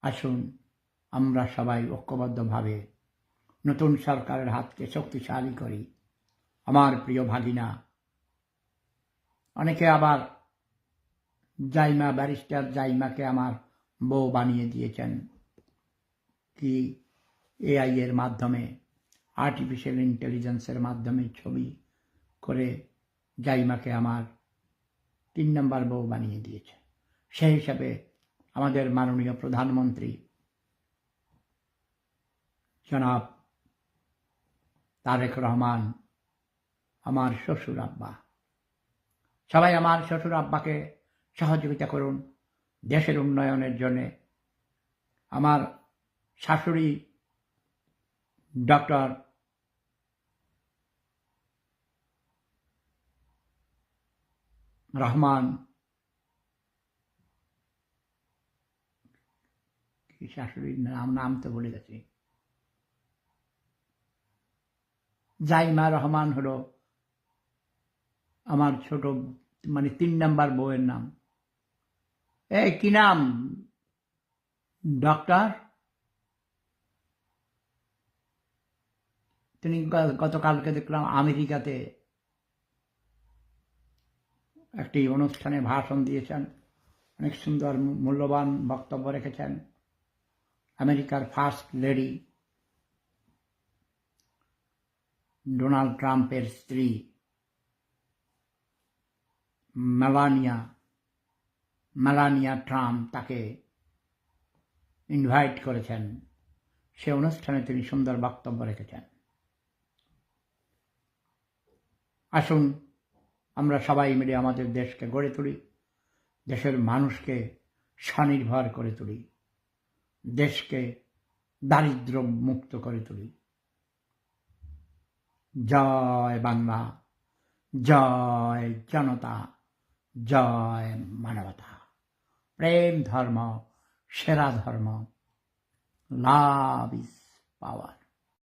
আসুন আমরা সবাই ঐক্যবদ্ধভাবে নতুন সরকারের হাতকে শক্তিশালী করি। আমার প্রিয় ভাগিনা, অনেকে আবার জাইমা, ব্যারিস্টার জাইমাকে আমার বউ বানিয়ে দিয়েছেন, কি এআই এর মাধ্যমে, আর্টিফিশিয়াল ইন্টেলিজেন্সের মাধ্যমে ছবি করে জাইমাকে আমার 3 নম্বর বউ বানিয়ে দিয়েছে। সেই হিসাবে আমাদের মাননীয় প্রধানমন্ত্রী জনাব তারেক রহমান আমার শ্বশুর আব্বা, সবাই আমার শ্বশুর আব্বাকে সহযোগিতা করুন দেশের উন্নয়নের জন্য। আমার শাশুড়ি ডক্টর রহমান, কি শাশুড়ির নাম তো বলে গেছি, জাইমা রহমান হলো আমার ছোট 3 নম্বর বউয়ের নাম। কি নাম? ডক্টর। তিনি গতকালকে দেখলাম আমেরিকাতে একটি অনুষ্ঠানে ভাষণ দিয়েছেন, অনেক সুন্দর মূল্যবান বক্তব্য রেখেছেন। আমেরিকার ফার্স্ট লেডি ডোনাল্ড ট্রাম্পের স্ত্রী মেলানিয়া ট্রাম্প তাকে ইনভাইট করেছেন। সে অনুষ্ঠানে তিনি সুন্দর বক্তব্য রেখেছেন। আসুন আমরা সবাই মিলে আমাদের দেশকে গড়ে তুলি, দেশের মানুষকে স্বনির্ভর করে তুলি, দেশকে দারিদ্র্য মুক্ত করে তুলি। জয় বাংলা, জয় জনতা, জয় মানবতা। প্রেম ধর্ম সেরা ধর্ম। Love is power.